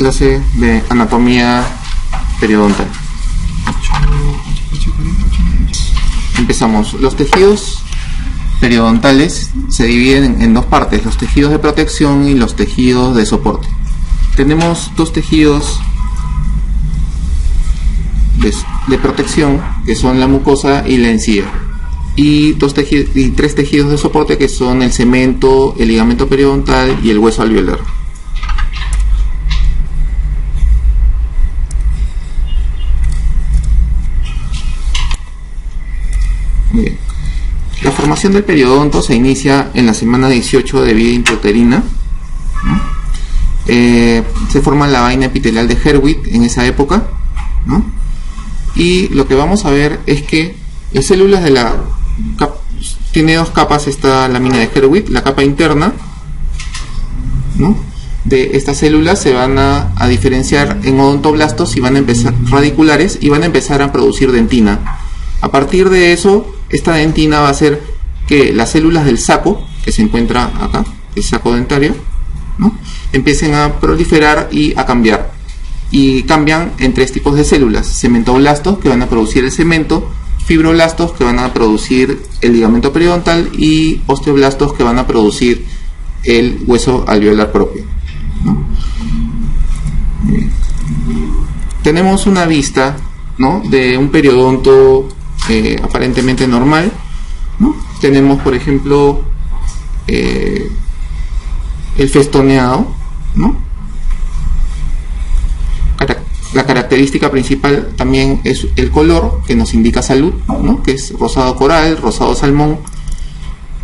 clase de anatomía periodontal. Empezamos. Los tejidos periodontales se dividen en dos partes: los tejidos de protección y los tejidos de soporte. Tenemos dos tejidos de protección, que son la mucosa y la encía, y tres tejidos de soporte, que son el cemento, el ligamento periodontal y el hueso alveolar. Bien. La formación del periodonto se inicia en la semana 18 de vida intrauterina, ¿no? Se forma la vaina epitelial de Herwig en esa época, ¿no? Y lo que vamos a ver es que las células de la tiene dos capas esta lámina de Herwig. La capa interna, ¿no?, de estas células se van a diferenciar en odontoblastos y van a empezar radiculares y van a empezar a producir dentina. A partir de eso, esta dentina va a hacer que las células del saco, que se encuentra acá, el saco dentario, ¿no?, empiecen a proliferar y a cambiar. Y cambian en tres tipos de células: cementoblastos, que van a producir el cemento; fibroblastos, que van a producir el ligamento periodontal; y osteoblastos, que van a producir el hueso alveolar propio, ¿no? Tenemos una vista, ¿no?, de un periodonto aparentemente normal, ¿no? Tenemos, por ejemplo, el festoneado, ¿no? La característica principal también es el color, que nos indica salud, ¿no?, que es rosado coral, rosado salmón.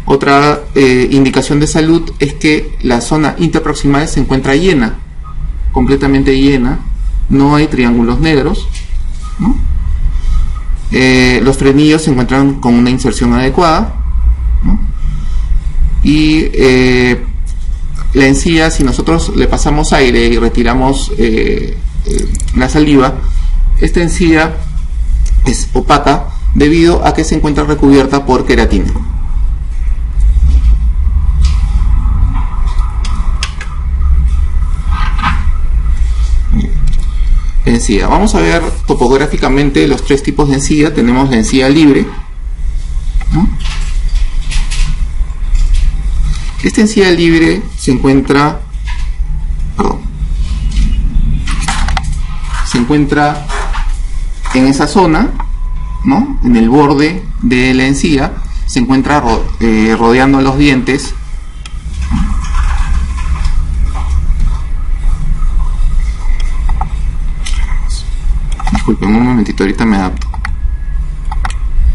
Otra indicación de salud es que la zona interproximal se encuentra llena, completamente llena, no hay triángulos negros, ¿no? Los frenillos se encuentran con una inserción adecuada, ¿no? Y la encía, si nosotros le pasamos aire y retiramos la saliva, esta encía es opaca debido a que se encuentra recubierta por queratina. Encía. Vamos a ver topográficamente los tres tipos de encía. Tenemos la encía libre, ¿no? Esta encía libre se encuentra en esa zona, ¿no?, en el borde de la encía, se encuentra rodeando los dientes. Disculpen un momentito, ahorita me adapto.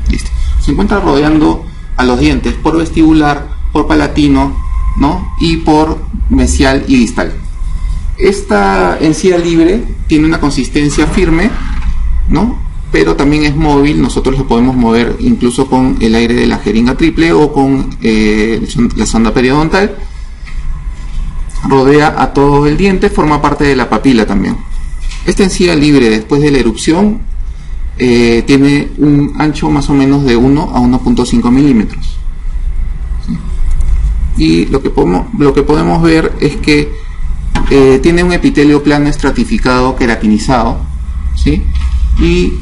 Listo. Se encuentra rodeando a los dientes por vestibular, por palatino, ¿no?, y por mesial y distal. Esta encía libre tiene una consistencia firme, ¿no?, pero también es móvil. Nosotros lo podemos mover incluso con el aire de la jeringa triple o con la sonda periodontal. Rodea a todo el diente, forma parte de la papila también. Esta encía libre, después de la erupción, tiene un ancho más o menos de 1 a 1.5 milímetros. ¿Sí? Y lo que podemos ver es que tiene un epitelio plano estratificado queratinizado, ¿sí? Y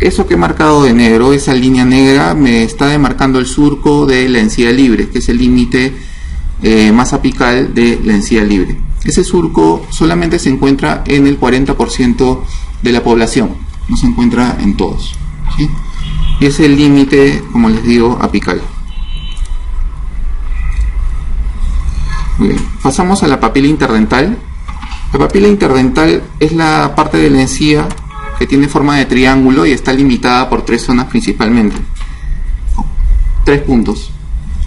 eso que he marcado de negro, esa línea negra, me está demarcando el surco de la encía libre, que es el límite más apical de la encía libre. Ese surco solamente se encuentra en el 40% de la población, no se encuentra en todos, ¿sí? Y es el límite, como les digo, apical. Muy bien. Pasamos a la papila interdental. La papila interdental es la parte de la encía que tiene forma de triángulo y está limitada por tres zonas principalmente. Tres puntos: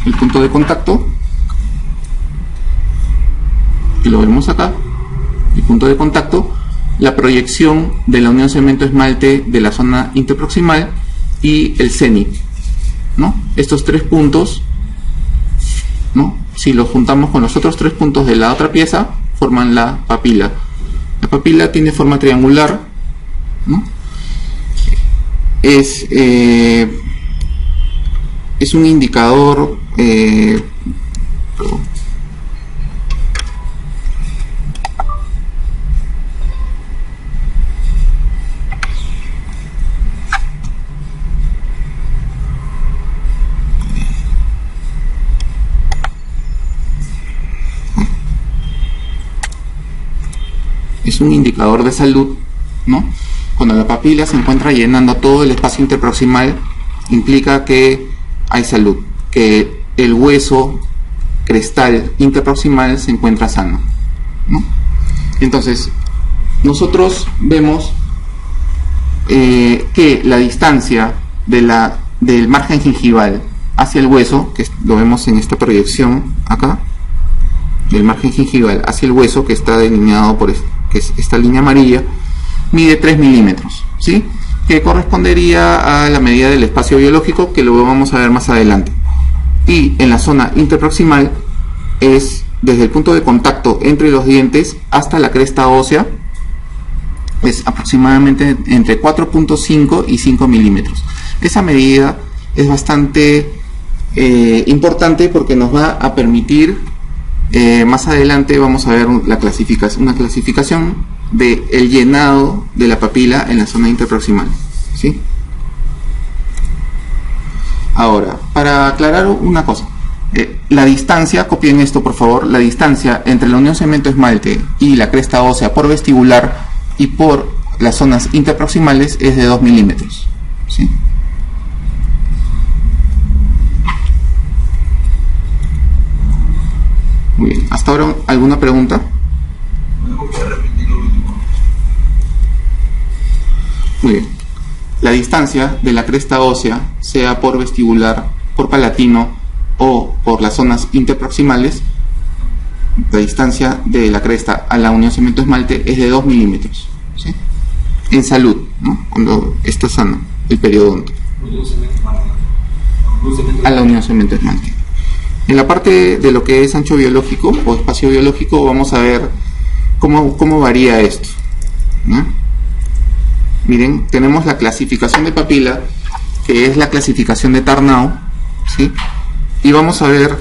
el punto de contacto, que lo vemos acá, el punto de contacto, la proyección de la unión cemento-esmalte de la zona interproximal y el cenit, ¿no? Estos tres puntos, ¿no?, si los juntamos con los otros tres puntos de la otra pieza, forman la papila. La papila tiene forma triangular, ¿no? Es un indicador es un indicador de salud, ¿no? Cuando la papila se encuentra llenando todo el espacio interproximal, implica que hay salud, que el hueso crestal interproximal se encuentra sano, ¿no? Entonces, nosotros vemos que la distancia del margen gingival hacia el hueso, que lo vemos en esta proyección acá, del margen gingival hacia el hueso, que está delineado por esta línea amarilla, mide 3 milímetros, ¿sí? Que correspondería a la medida del espacio biológico, que lo vamos a ver más adelante. Y en la zona interproximal es desde el punto de contacto entre los dientes hasta la cresta ósea, es aproximadamente entre 4.5 y 5 milímetros. Esa medida es bastante importante porque nos va a permitir, más adelante vamos a ver una clasificación del llenado de la papila en la zona interproximal, ¿sí? Ahora, para aclarar una cosa, la distancia, copien esto por favor, la distancia entre la unión cemento-esmalte y la cresta ósea por vestibular y por las zonas interproximales es de 2 milímetros, ¿sí? Muy bien, ¿hasta ahora alguna pregunta? Muy bien. La distancia de la cresta ósea, sea por vestibular, por palatino o por las zonas interproximales, la distancia de la cresta a la unión cemento-esmalte es de 2 milímetros, ¿sí? En salud, ¿no? Cuando está sano el periodonto. A la unión cemento-esmalte. En la parte de lo que es ancho biológico o espacio biológico, vamos a ver cómo varía esto, ¿no? Miren, tenemos la clasificación de papila, que es la clasificación de Tarnow, ¿sí? Y vamos a ver,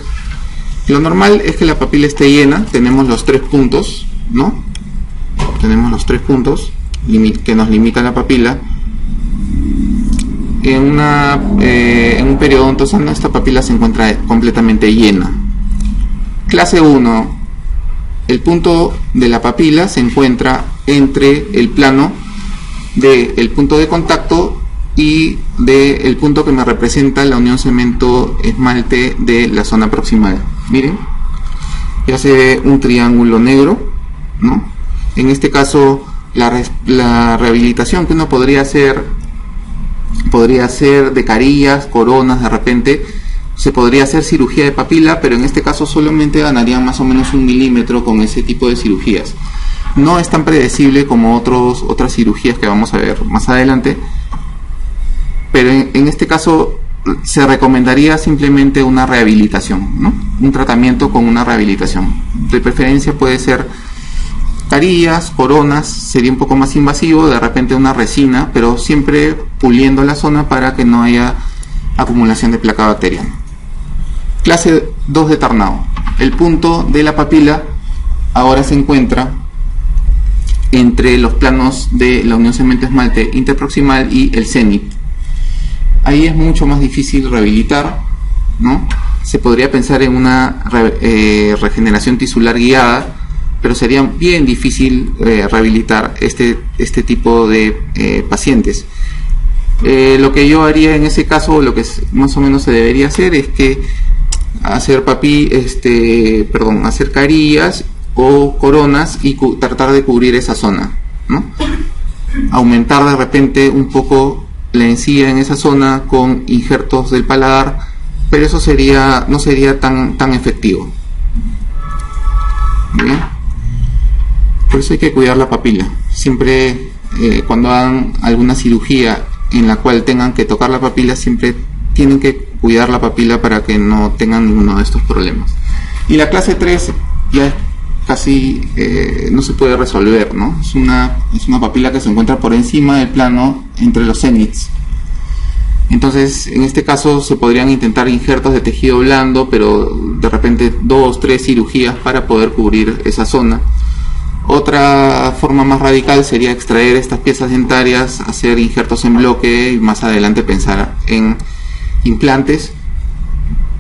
lo normal es que la papila esté llena, tenemos los 3 puntos, ¿no? Tenemos los 3 puntos que nos limitan la papila. En un periodonto sano esta papila se encuentra completamente llena. Clase 1, el punto de la papila se encuentra entre el plano del punto de contacto y del punto que me representa la unión cemento-esmalte de la zona proximal. Miren, ya se ve un triángulo negro, ¿no? En este caso la rehabilitación que uno podría hacer de carillas, coronas, de repente se podría hacer cirugía de papila, pero en este caso solamente ganarían más o menos 1 milímetro con ese tipo de cirugías. No es tan predecible como otras cirugías que vamos a ver más adelante, pero en este caso se recomendaría simplemente una rehabilitación, ¿no? Un tratamiento con una rehabilitación. De preferencia puede ser carillas, coronas, sería un poco más invasivo, de repente una resina, pero siempre puliendo la zona para que no haya acumulación de placa bacteriana. Clase 2 de Tarnow. El punto de la papila ahora se encuentra entre los planos de la unión cemento-esmalte interproximal y el cenit. Ahí es mucho más difícil rehabilitar, ¿no? Se podría pensar en una regeneración tisular guiada, pero sería bien difícil rehabilitar este tipo de pacientes. Lo que yo haría en ese caso, lo que más o menos se debería hacer, es que hacer hacer carillas o coronas y tratar de cubrir esa zona, ¿no? Aumentar de repente un poco la encía en esa zona con injertos del paladar, pero eso no sería tan efectivo. Bien. Por eso hay que cuidar la papila. Siempre cuando hagan alguna cirugía en la cual tengan que tocar la papila, siempre tienen que cuidar la papila para que no tengan ninguno de estos problemas. Y la clase 3 ya casi no se puede resolver, ¿no? Es una papila que se encuentra por encima del plano entre los cenits. Entonces, en este caso se podrían intentar injertos de tejido blando, pero de repente 2 o 3 cirugías para poder cubrir esa zona. Otra forma más radical sería extraer estas piezas dentarias, hacer injertos en bloque y más adelante pensar en implantes,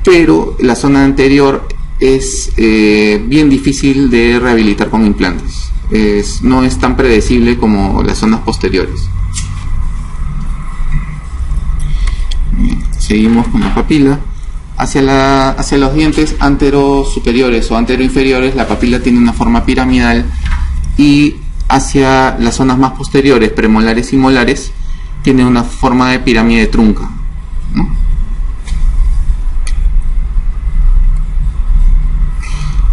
pero la zona anterior es bien difícil de rehabilitar con implantes. no es tan predecible como las zonas posteriores. Bien, seguimos con la papila. Hacia los dientes anterosuperiores o anteroinferiores, la papila tiene una forma piramidal, y hacia las zonas más posteriores, premolares y molares, tiene una forma de pirámide trunca, ¿no?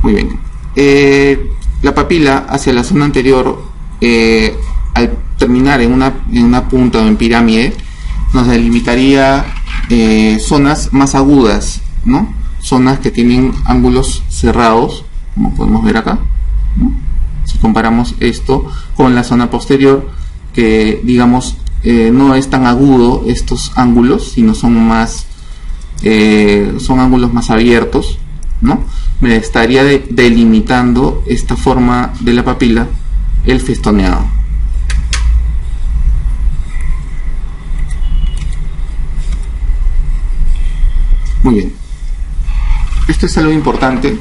Muy bien. La papila hacia la zona anterior, al terminar en una punta o en pirámide, nos delimitaría zonas más agudas, ¿no? Zonas que tienen ángulos cerrados, como podemos ver acá, ¿no? Si comparamos esto con la zona posterior, que digamos no es tan agudo estos ángulos, sino son ángulos más abiertos, ¿no? Me estaría delimitando esta forma de la papila, el festoneado. Muy bien, esto es algo importante.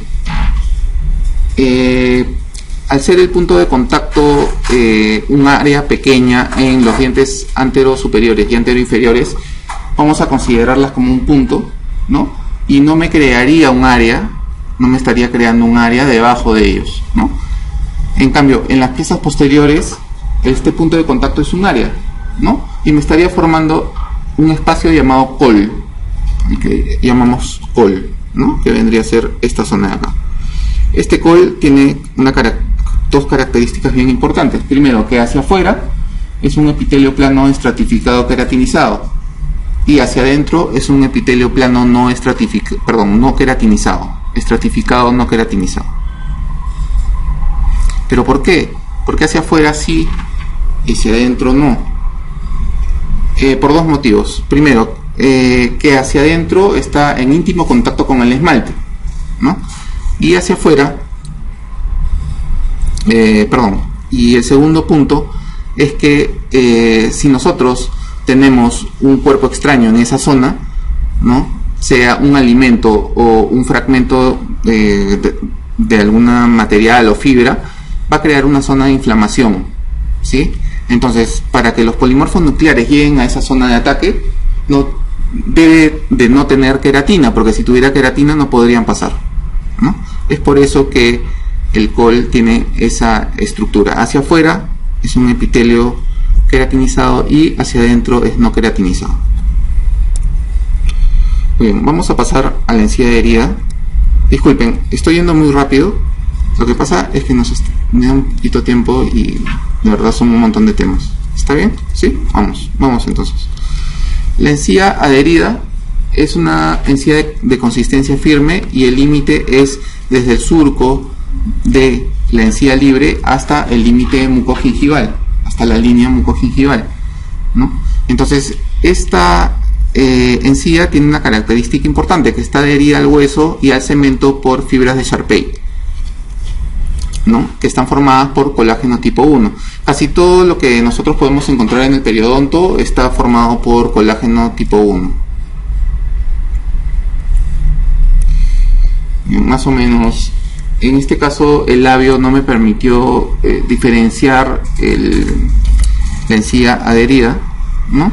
Al ser el punto de contacto un área pequeña en los dientes anterosuperiores y anteroinferiores, vamos a considerarlas como un punto, ¿no? Y no me crearía un área, no me estaría creando un área debajo de ellos, ¿no? En cambio, en las piezas posteriores, este punto de contacto es un área, ¿no? Y me estaría formando un espacio llamado col, que llamamos col, ¿no? Que vendría a ser esta zona de acá. Este col tiene dos características bien importantes. Primero, que hacia afuera es un epitelio plano estratificado queratinizado, y hacia adentro es un epitelio plano no queratinizado, estratificado no queratinizado. ¿Pero por qué? Porque hacia afuera sí y hacia adentro no. Por dos motivos. Primero, que hacia adentro está en íntimo contacto con el esmalte, ¿no? Y hacia afuera, y el segundo punto es que si nosotros tenemos un cuerpo extraño en esa zona, ¿no? Sea un alimento o un fragmento de alguna material o fibra, va a crear una zona de inflamación, ¿sí? Entonces, para que los polimorfos nucleares lleguen a esa zona de ataque, debe de no tener queratina, porque si tuviera queratina no podrían pasar, ¿no? Es por eso que el col tiene esa estructura. Hacia afuera es un epitelio queratinizado y hacia adentro es no queratinizado. Bien, vamos a pasar a la encía adherida. Disculpen, estoy yendo muy rápido. Lo que pasa es que me da un poquito tiempo y de verdad son un montón de temas. ¿Está bien? ¿Sí? Vamos entonces. La encía adherida es una encía de consistencia firme, y el límite es desde el surco de la encía libre hasta el límite mucogingival, hasta la línea mucogingival, ¿no? Entonces, esta encía tiene una característica importante, que está adherida al hueso y al cemento por fibras de Sharpey, ¿no? Que están formadas por colágeno tipo 1. Casi todo lo que nosotros podemos encontrar en el periodonto está formado por colágeno tipo 1. Más o menos, en este caso el labio no me permitió diferenciar la encía adherida, ¿no?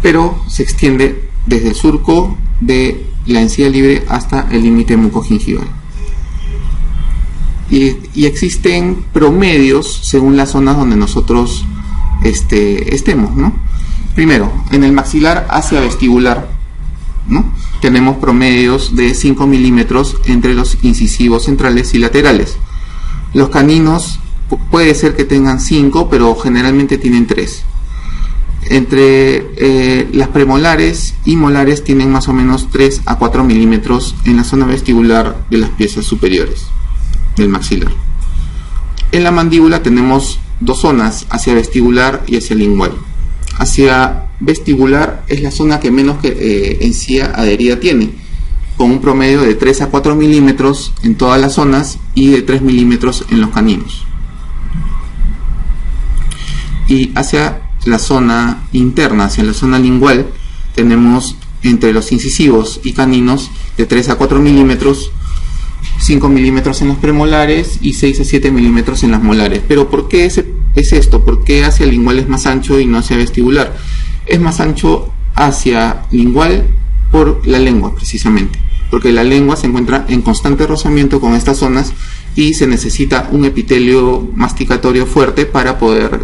Pero se extiende desde el surco de la encía libre hasta el límite mucogingival. Y existen promedios según las zonas donde nosotros estemos, ¿no? Primero, en el maxilar hacia vestibular, ¿no? Tenemos promedios de 5 milímetros entre los incisivos centrales y laterales. Los caninos puede ser que tengan 5, pero generalmente tienen 3. Entre las premolares y molares tienen más o menos 3 a 4 milímetros en la zona vestibular de las piezas superiores del maxilar. En la mandíbula tenemos dos zonas, hacia vestibular y hacia lingual. Hacia vestibular es la zona que menos encía adherida tiene, con un promedio de 3 a 4 milímetros en todas las zonas y de 3 milímetros en los caninos. Y hacia la zona interna, hacia la zona lingual, tenemos entre los incisivos y caninos de 3 a 4 milímetros, 5 milímetros en las premolares y 6 a 7 milímetros en las molares. Pero ¿por qué es esto? ¿Por qué hacia lingual es más ancho y no hacia vestibular? Es más ancho hacia lingual por la lengua, precisamente, porque la lengua se encuentra en constante rozamiento con estas zonas y se necesita un epitelio masticatorio fuerte para poder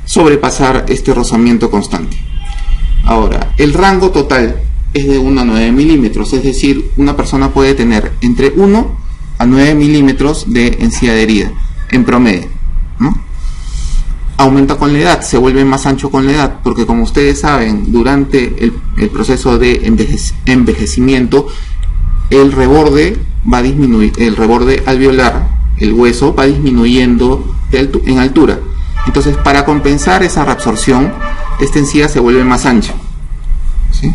sobrepasar este rozamiento constante. Ahora, el rango total es de 1 a 9 milímetros, es decir, una persona puede tener entre 1 a 9 milímetros de encía de herida, en promedio, ¿no? Aumenta con la edad, se vuelve más ancho con la edad, porque como ustedes saben, durante el proceso de envejecimiento, el reborde va a disminuir, el reborde alveolar, el hueso, va disminuyendo en altura. Entonces, para compensar esa reabsorción, esta encía se vuelve más ancha, ¿sí?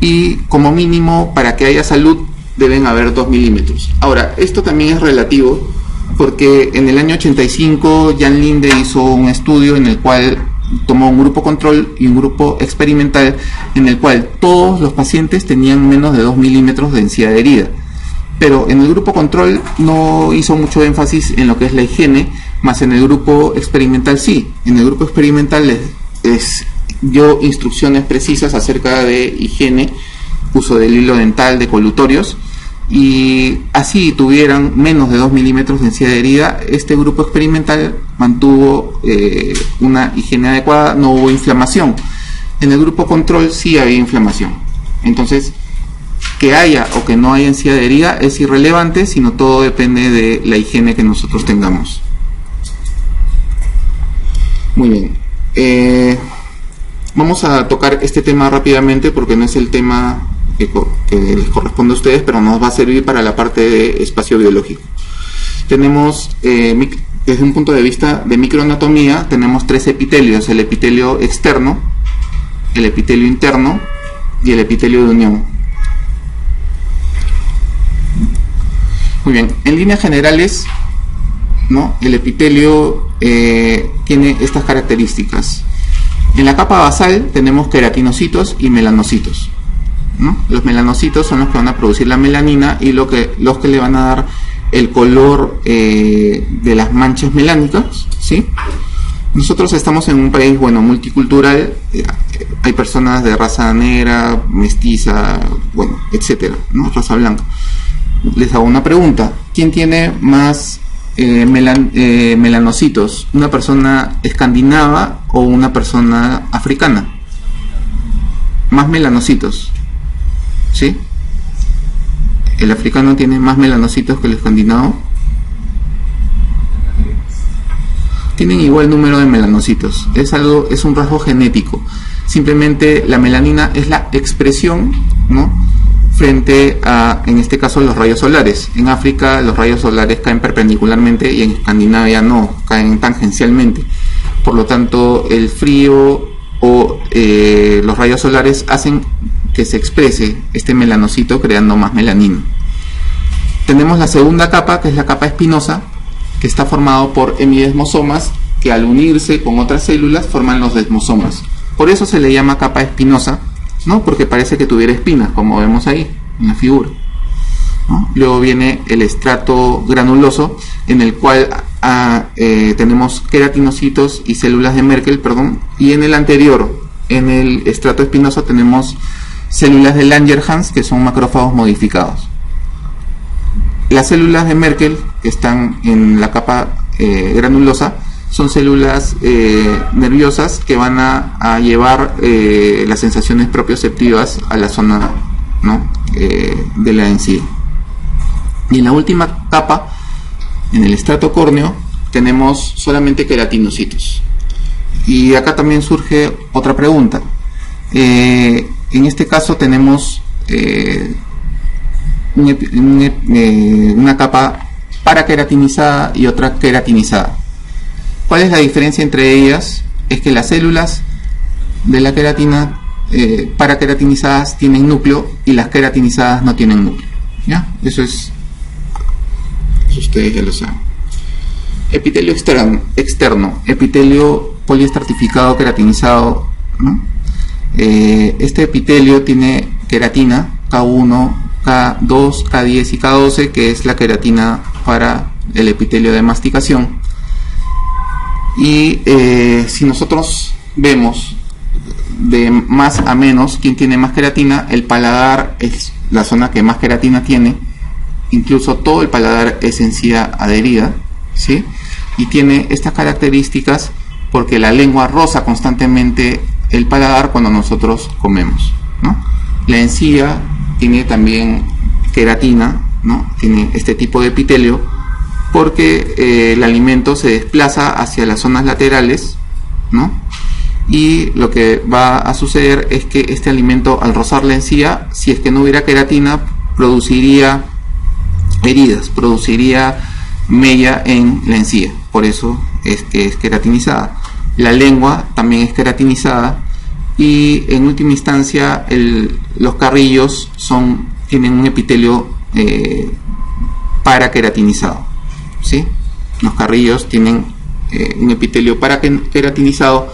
Y como mínimo, para que haya salud, deben haber 2 milímetros. Ahora, esto también es relativo, porque en el año 85 Jan Linde hizo un estudio en el cual tomó un grupo control y un grupo experimental, en el cual todos los pacientes tenían menos de 2 milímetros de encía de herida. Pero en el grupo control no hizo mucho énfasis en lo que es la higiene, más en el grupo experimental sí. En el grupo experimental les dio instrucciones precisas acerca de higiene, uso del hilo dental, de colutorios, y así tuvieran menos de 2 milímetros de encía de herida. Este grupo experimental mantuvo una higiene adecuada, no hubo inflamación. En el grupo control sí había inflamación. Entonces, que haya o que no haya encía de herida es irrelevante, sino todo depende de la higiene que nosotros tengamos. Muy bien. Vamos a tocar este tema rápidamente porque no es el tema que les corresponde a ustedes, pero nos va a servir para la parte de espacio biológico. Tenemos, desde un punto de vista de microanatomía, tenemos 3 epitelios: el epitelio externo, el epitelio interno y el epitelio de unión. Muy bien, en líneas generales, ¿no?, el epitelio tiene estas características. En la capa basal tenemos queratinocitos y melanocitos, ¿no? Los melanocitos son los que van a producir la melanina y los que le van a dar el color de las manchas melánicas, ¿sí? Nosotros estamos en un país, bueno, multicultural, hay personas de raza negra, mestiza, bueno, etcétera, ¿no?, raza blanca. Les hago una pregunta: ¿quién tiene más melanocitos? ¿Una persona escandinava o una persona africana? Más melanocitos, ¿sí? ¿El africano tiene más melanocitos que el escandinavo? Tienen igual número de melanocitos. Es un rasgo genético. Simplemente la melanina es la expresión, ¿no?, frente a, en este caso, los rayos solares. En África los rayos solares caen perpendicularmente y en Escandinavia no, caen tangencialmente. Por lo tanto, el frío o los rayos solares hacen que se exprese este melanocito creando más melanina. Tenemos la segunda capa, que es la capa espinosa, que está formado por hemidesmosomas que al unirse con otras células forman los desmosomas. Por eso se le llama capa espinosa, ¿no?, porque parece que tuviera espinas, como vemos ahí en la figura, ¿no? Luego viene el estrato granuloso, en el cual tenemos queratinocitos y células de Merkel, y en el anterior, en el estrato espinoso, tenemos células de Langerhans, que son macrófagos modificados. Las células de Merkel, que están en la capa granulosa, son células nerviosas que van a llevar las sensaciones propioceptivas a la zona, ¿no?, de la encía. Y en la última capa, en el estrato córneo, tenemos solamente queratinocitos. Y acá también surge otra pregunta. En este caso tenemos una capa paraqueratinizada y otra queratinizada. ¿Cuál es la diferencia entre ellas? Es que las células de la queratina paraqueratinizadas tienen núcleo y las queratinizadas no tienen núcleo, ¿ya? Eso ustedes ya lo saben. Epitelio externo, epitelio poliestratificado queratinizado, ¿no? Este epitelio tiene queratina K1, K2, K10 y K12, que es la queratina para el epitelio de masticación. Y si nosotros vemos de más a menos quién tiene más queratina, el paladar es la zona que más queratina tiene. Incluso todo el paladar es encía adherida, ¿sí? Y tiene estas características porque la lengua roza constantemente el paladar cuando nosotros comemos, ¿no? La encía tiene también queratina, ¿no? Tiene este tipo de epitelio porque el alimento se desplaza hacia las zonas laterales, ¿no? Y lo que va a suceder es que este alimento, al rozar la encía, si es que no hubiera queratina, produciría heridas, produciría mella en la encía. Por eso es que es queratinizada. La lengua también es queratinizada y en última instancia los carrillos tienen un epitelio paraqueratinizado, ¿sí? Los carrillos tienen un epitelio paraqueratinizado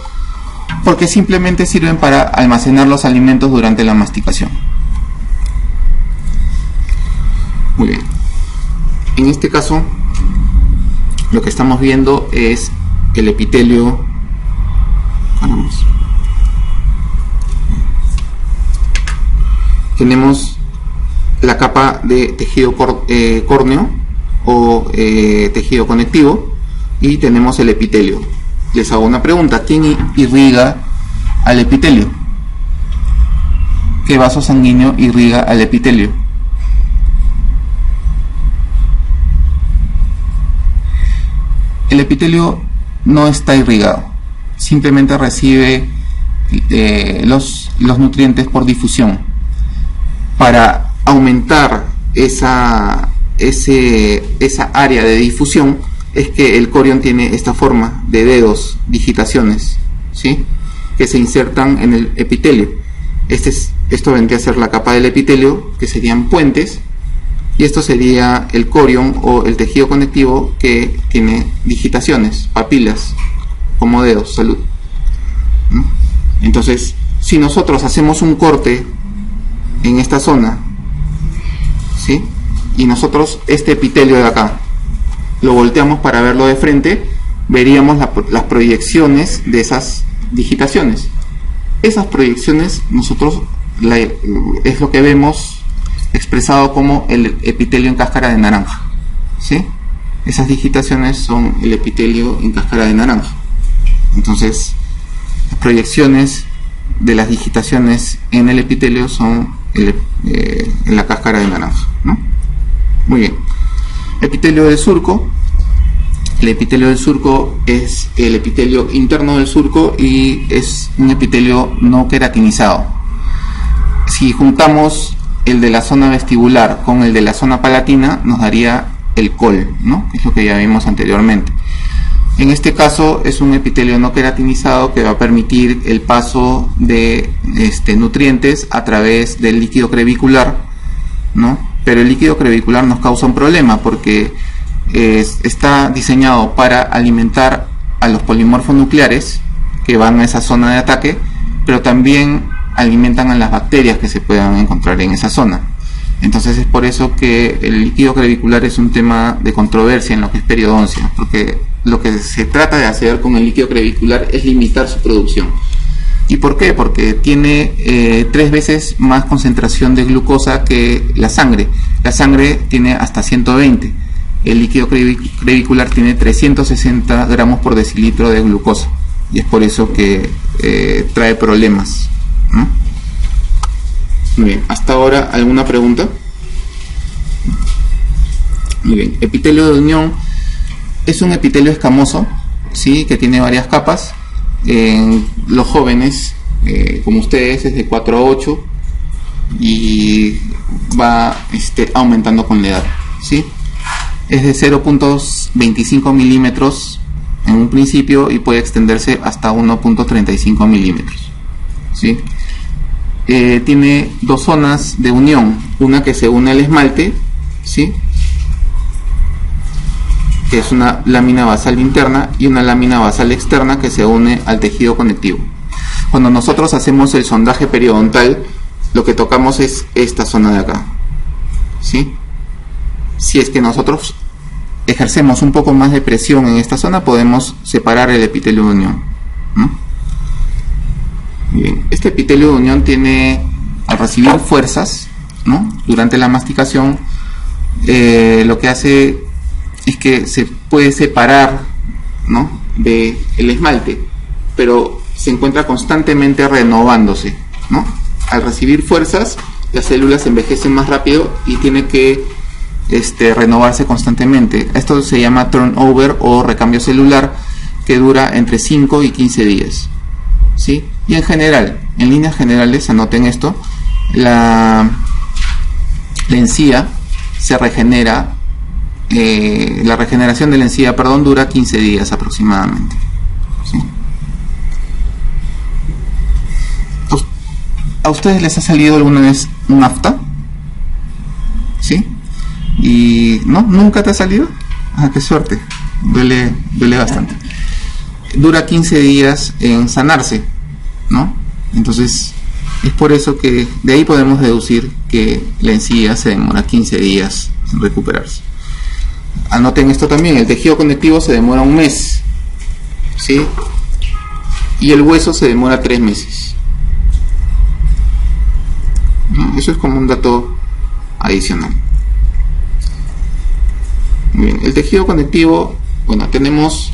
porque simplemente sirven para almacenar los alimentos durante la masticación. Muy bien. En este caso, lo que estamos viendo es el epitelio. Tenemos la capa de tejido córneo o tejido conectivo y tenemos el epitelio. Les hago una pregunta: ¿quién irriga al epitelio? ¿Qué vaso sanguíneo irriga al epitelio? El epitelio no está irrigado, simplemente recibe los nutrientes por difusión. Para aumentar esa área de difusión es que el corión tiene esta forma de dedos, digitaciones, ¿sí? Que se insertan en el epitelio. Esto vendría a ser la capa del epitelio, que serían puentes, y esto sería el corión o el tejido conectivo, que tiene digitaciones, papilas, como dedos. Salud. Entonces, si nosotros hacemos un corte en esta zona, ¿sí? Y nosotros este epitelio de acá lo volteamos para verlo de frente, veríamos las proyecciones de esas digitaciones. Esas proyecciones nosotros es lo que vemos expresado como el epitelio en cáscara de naranja, ¿sí? Esas digitaciones son el epitelio en cáscara de naranja. Entonces, las proyecciones de las digitaciones en el epitelio son en la cáscara de naranja, ¿no? Muy bien. Epitelio del surco. El epitelio del surco es el epitelio interno del surco y es un epitelio no queratinizado. Si juntamos el de la zona vestibular con el de la zona palatina, nos daría el col, ¿no? Es lo que ya vimos anteriormente. En este caso es un epitelio no queratinizado que va a permitir el paso de nutrientes a través del líquido crevicular, ¿no? Pero el líquido crevicular nos causa un problema porque está diseñado para alimentar a los polimorfos nucleares que van a esa zona de ataque, pero también alimentan a las bacterias que se puedan encontrar en esa zona. Entonces es por eso que el líquido crevicular es un tema de controversia en lo que es periodoncia, porque lo que se trata de hacer con el líquido crevicular es limitar su producción. ¿Y por qué? Porque tiene 3 veces más concentración de glucosa que la sangre. La sangre tiene hasta 120. El líquido crevicular tiene 360 gramos por decilitro de glucosa. Y es por eso que trae problemas, ¿no? Muy bien. ¿Hasta ahora alguna pregunta? Muy bien. Epitelio de unión es un epitelio escamoso, ¿sí? Que tiene varias capas. En los jóvenes, como ustedes, es de 4 a 8 y va aumentando con la edad, ¿sí? Es de 0.25 milímetros en un principio y puede extenderse hasta 1.35 milímetros, ¿sí? Tiene 2 zonas de unión, una que se une al esmalte, ¿sí? Que es una lámina basal interna, y una lámina basal externa que se une al tejido conectivo. Cuando nosotros hacemos el sondaje periodontal, lo que tocamos es esta zona de acá, ¿sí? Si es que nosotros ejercemos un poco más de presión en esta zona, podemos separar el epitelio de unión, ¿no? Bien, este epitelio de unión tiene, al recibir fuerzas, ¿no?, durante la masticación, lo que hace es que se puede separar, ¿no?, del esmalte, pero se encuentra constantemente renovándose, ¿no? Al recibir fuerzas, las células envejecen más rápido y tiene que renovarse constantemente. Esto se llama turnover o recambio celular, que dura entre 5 y 15 días, ¿sí? Y en general, en líneas generales, anoten esto, la encía se regenera, la regeneración de la encía, perdón, dura 15 días aproximadamente, ¿sí? ¿A ustedes les ha salido alguna vez un afta? ¿Sí? ¿Y no? ¿Nunca te ha salido? Ah, qué suerte. Duele bastante. Dura 15 días en sanarse, ¿no? Entonces, es por eso que de ahí podemos deducir que la encía se demora 15 días en recuperarse. Anoten esto también, el tejido conectivo se demora un mes, ¿sí? Y el hueso se demora 3 meses. Eso es como un dato adicional. Bien, el tejido conectivo, bueno, tenemos,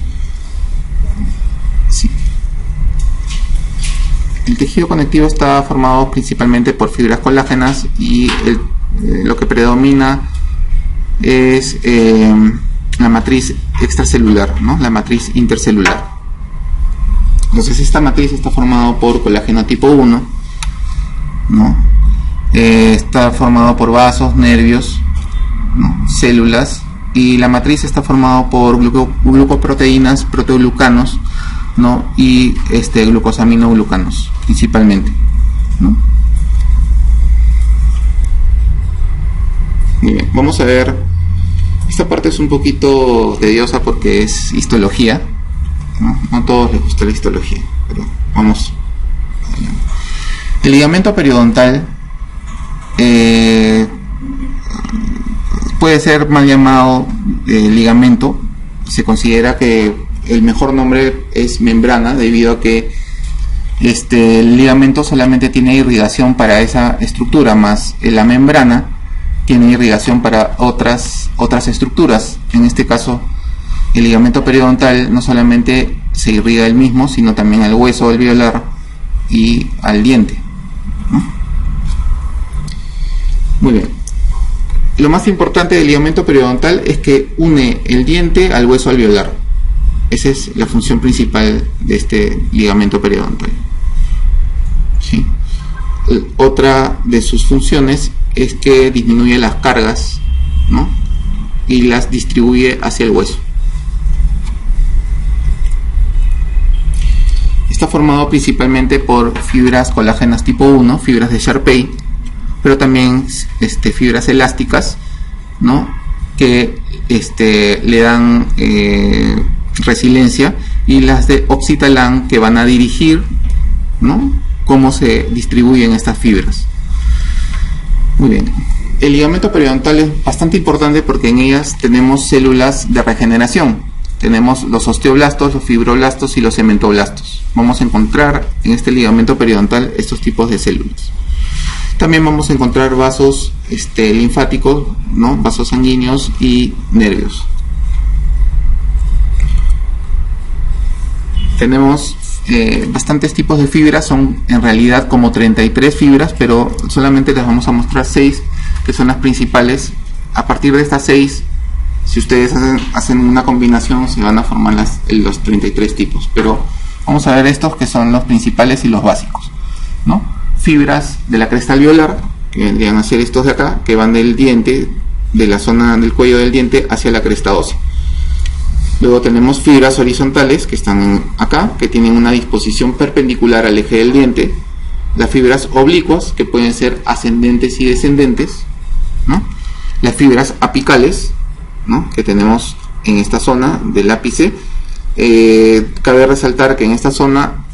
sí, el tejido conectivo está formado principalmente por fibras colágenas y lo que predomina es la matriz extracelular, ¿no?, la matriz intercelular. Entonces esta matriz está formada por colágeno tipo 1, ¿no? Está formado por vasos, nervios, ¿no?, células, y la matriz está formada por glucoproteínas, proteoglucanos, ¿no?, y glucosaminoglucanos principalmente, ¿no? Muy bien, vamos a ver, esta parte es un poquito tediosa porque es histología, ¿no? No a todos les gusta la histología, pero vamos. El ligamento periodontal puede ser mal llamado ligamento. Se considera que el mejor nombre es membrana, debido a que el ligamento solamente tiene irrigación para esa estructura, más la membrana tiene irrigación para otras estructuras. En este caso, el ligamento periodontal no solamente se irriga él mismo, sino también al hueso alveolar y al diente, ¿no? Muy bien. Lo más importante del ligamento periodontal es que une el diente al hueso alveolar. Esa es la función principal de este ligamento periodontal, ¿sí? Otra de sus funciones es que disminuye las cargas, ¿no?, y las distribuye hacia el hueso. Está formado principalmente por fibras colágenas tipo 1, fibras de Sharpey, pero también fibras elásticas, ¿no?, que le dan resiliencia, y las de Oxytalan, que van a dirigir, ¿no?, cómo se distribuyen estas fibras. Muy bien, el ligamento periodontal es bastante importante porque en ellas tenemos células de regeneración. Tenemos los osteoblastos, los fibroblastos y los cementoblastos. Vamos a encontrar en este ligamento periodontal estos tipos de células. También vamos a encontrar vasos linfáticos, ¿no?, vasos sanguíneos y nervios. Tenemos bastantes tipos de fibras, son en realidad como 33 fibras, pero solamente les vamos a mostrar 6, que son las principales. A partir de estas 6, si ustedes hacen una combinación, se van a formar los 33 tipos, pero vamos a ver estos que son los principales y los básicos, ¿no? Fibras de la cresta alveolar, que vendrían a ser estos de acá, que van del diente, de la zona del cuello del diente hacia la cresta ósea. Luego tenemos fibras horizontales, que están acá, que tienen una disposición perpendicular al eje del diente. Las fibras oblicuas, que pueden ser ascendentes y descendentes, ¿no? Las fibras apicales, ¿no?, que tenemos en esta zona del ápice. Cabe resaltar que en esta zona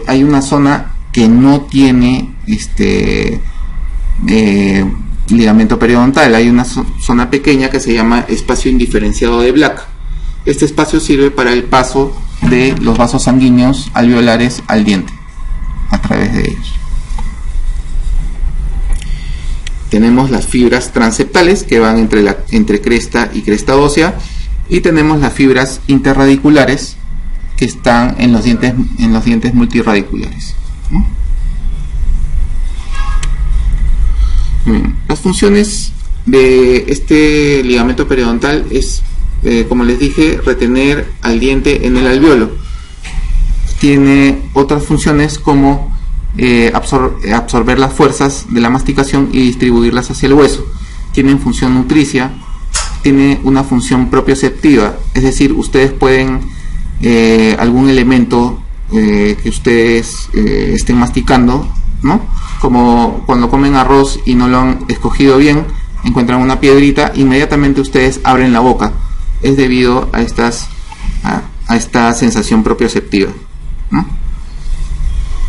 hay una zona que no tiene ligamento periodontal. Hay una zona pequeña que se llama espacio indiferenciado de Black. Este espacio sirve para el paso de los vasos sanguíneos alveolares al diente, a través de ellos. Tenemos las fibras transeptales que van entre cresta y cresta ósea, y tenemos las fibras interradiculares que están en los dientes multirradiculares, ¿no? Bien. Las funciones de este ligamento periodontal es, como les dije, retener al diente en el alveolo. Tiene otras funciones como absorber las fuerzas de la masticación y distribuirlas hacia el hueso. Tienen función nutricia, tiene una función propioceptiva, es decir, ustedes pueden algún elemento que ustedes estén masticando, ¿no? Como cuando comen arroz y no lo han escogido bien, encuentran una piedrita, inmediatamente ustedes abren la boca. Es debido a esta sensación propioceptiva, ¿no?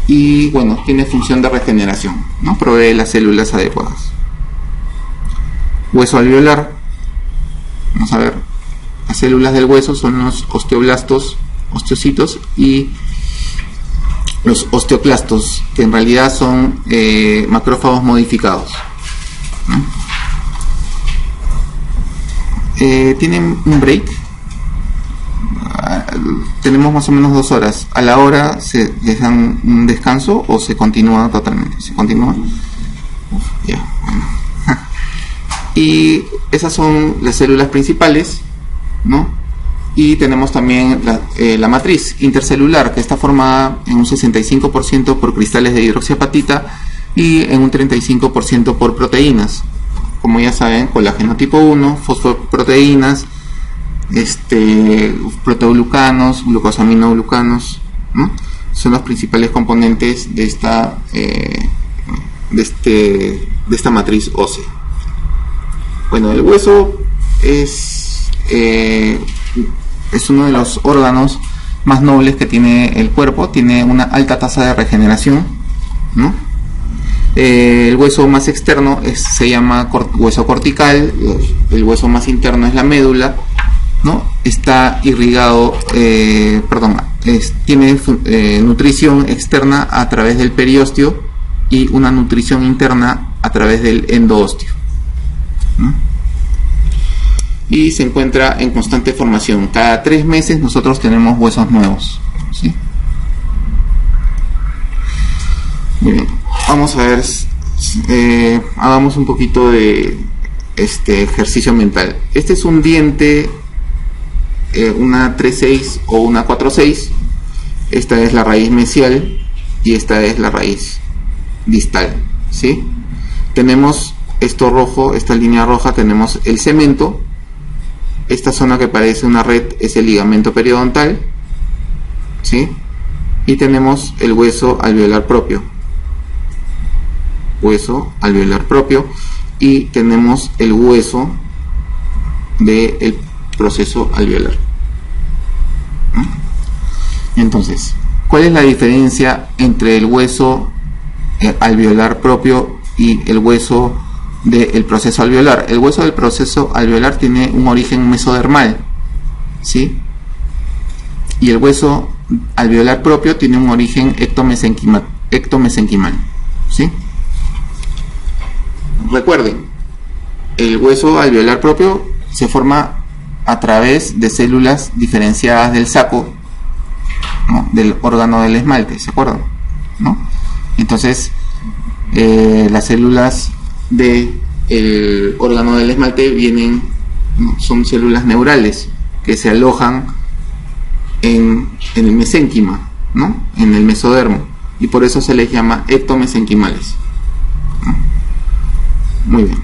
Y bueno, tiene función de regeneración, ¿no? Provee las células adecuadas. Hueso alveolar. Vamos a ver. Las células del hueso son los osteoblastos, osteocitos, y los osteoclastos, que en realidad son macrófagos modificados, ¿no? Tienen un break. Tenemos más o menos 2 horas. A la hora les dan un descanso o se continúa totalmente. Se continúa. Ya, bueno. Y esas son las células principales, ¿no? Y tenemos también la matriz intercelular, que está formada en un 65% por cristales de hidroxiapatita y en un 35% por proteínas. Como ya saben, colágeno tipo 1, fosfoproteínas, proteoglucanos, glucosaminoglucanos, ¿no? Son los principales componentes de esta matriz ósea. Bueno, el hueso es uno de los órganos más nobles que tiene el cuerpo. Tiene una alta tasa de regeneración, ¿no? El hueso más externo se llama hueso cortical. El hueso más interno es la médula, ¿no? Está irrigado, tiene nutrición externa a través del periósteo y una nutrición interna a través del endoósteo, ¿no? Y se encuentra en constante formación. Cada 3 meses nosotros tenemos huesos nuevos, ¿sí? Muy bien. Vamos a ver, hagamos un poquito de ejercicio mental. Este es un diente, una 3-6 o una 4-6. Esta es la raíz mesial y esta es la raíz distal, ¿sí? Tenemos esto rojo, esta línea roja, tenemos el cemento. Esta zona que parece una red es el ligamento periodontal, ¿sí? Y tenemos el hueso alveolar propio. Hueso alveolar propio, y tenemos el hueso del proceso alveolar. Entonces, ¿cuál es la diferencia entre el hueso alveolar propio y el hueso del proceso alveolar? El hueso del proceso alveolar tiene un origen mesodermal, ¿sí? Y el hueso alveolar propio tiene un origen ectomesenquimal, ¿sí? Recuerden, el hueso alveolar propio se forma a través de células diferenciadas del saco, ¿no? Del órgano del esmalte, ¿se acuerdan? ¿No? Entonces, las células del órgano del esmalte son células neurales que se alojan en el mesénquima, ¿no? En el mesodermo, y por eso se les llama ectomesenquimales, ¿no? Muy bien.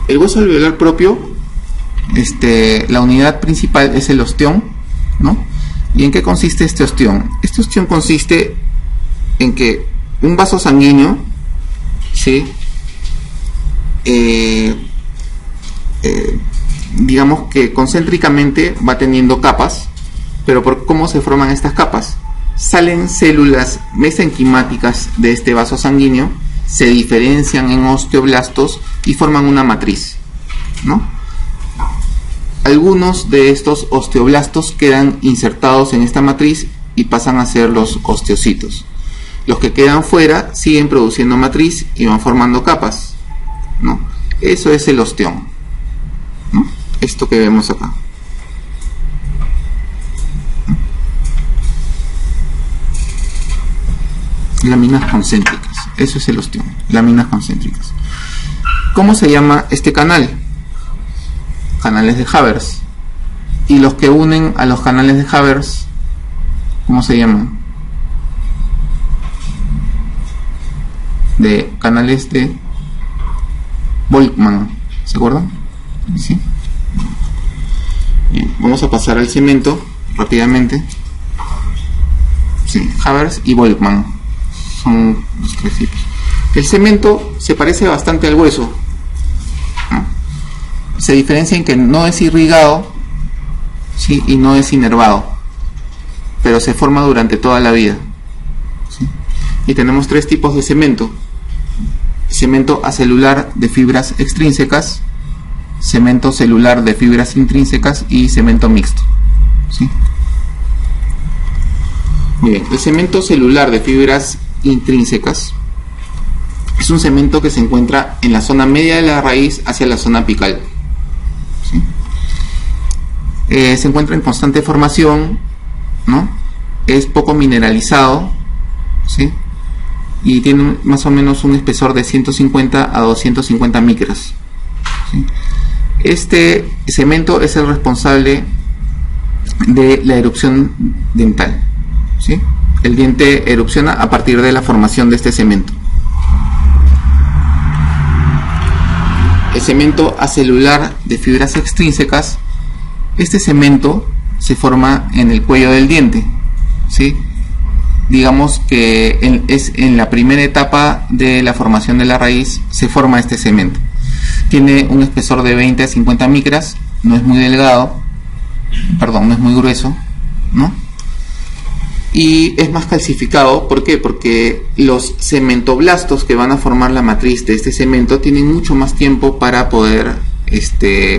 El hueso alveolar propio, la unidad principal es el ostión, ¿no? ¿Y en qué consiste este ostión? Este ostión consiste en que un vaso sanguíneo, ¿sí? Digamos que concéntricamente va teniendo capas, pero ¿por cómo se forman estas capas? Salen células mesenquimáticas de este vaso sanguíneo, se diferencian en osteoblastos y forman una matriz, ¿no? Algunos de estos osteoblastos quedan insertados en esta matriz y pasan a ser los osteocitos. Los que quedan fuera siguen produciendo matriz y van formando capas, ¿no? Eso es el osteón, ¿no? Esto que vemos acá. Láminas concéntricas. Eso es el osteón. Láminas concéntricas. ¿Cómo se llama este canal? Canales de Havers. Y los que unen a los canales de Havers, ¿cómo se llaman? De canales de Volkmann. ¿Se acuerdan? ¿Sí? Bien, vamos a pasar al cemento rápidamente. Sí, Havers y Volkmann son los tres tipos. El cemento se parece bastante al hueso, ¿no? Se diferencia en que no es irrigado, ¿sí? Y no es inervado, pero se forma durante toda la vida, ¿sí? Y tenemos tres tipos de cemento: cemento acelular de fibras extrínsecas, cemento celular de fibras intrínsecas y cemento mixto, ¿sí? Bien, el cemento celular de fibras intrínsecas es un cemento que se encuentra en la zona media de la raíz hacia la zona apical, ¿sí? Se encuentra en constante formación, ¿no? Es poco mineralizado, ¿sí? Y tiene más o menos un espesor de 150 a 250 micras, ¿sí? Este cemento es el responsable de la erupción dental, ¿sí? El diente erupciona a partir de la formación de este cemento. El cemento acelular de fibras extrínsecas, este cemento se forma en el cuello del diente, ¿sí? Digamos que es en la primera etapa de la formación de la raíz se forma este cemento. Tiene un espesor de 20 a 50 micras, no es muy delgado, perdón, no es muy grueso, ¿no? Y es más calcificado. ¿Por qué? Porque los cementoblastos que van a formar la matriz de este cemento tienen mucho más tiempo para poder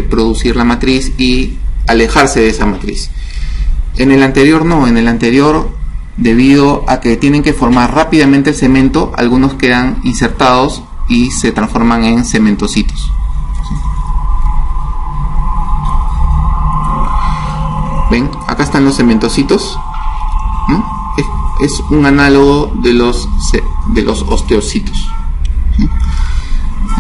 producir la matriz y alejarse de esa matriz. En el anterior no, en el anterior, debido a que tienen que formar rápidamente el cemento, algunos quedan insertados y se transforman en cementocitos, ¿sí? ¿Ven? Acá están los cementocitos, ¿no? Es un análogo de los osteocitos, ¿sí?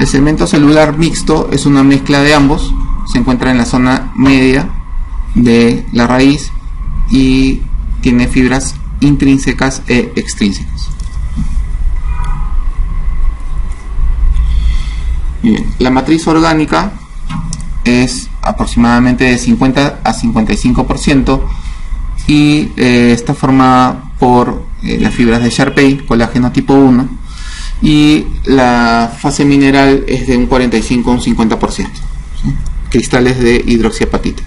El cemento celular mixto es una mezcla de ambos, se encuentra en la zona media de la raíz y tiene fibras intrínsecas e extrínsecas. Bien, la matriz orgánica es aproximadamente de 50 a 55% y está formada por las fibras de Sharpey, colágeno tipo 1, y la fase mineral es de un 45 a un 50%, ¿sí? Cristales de hidroxiapatita.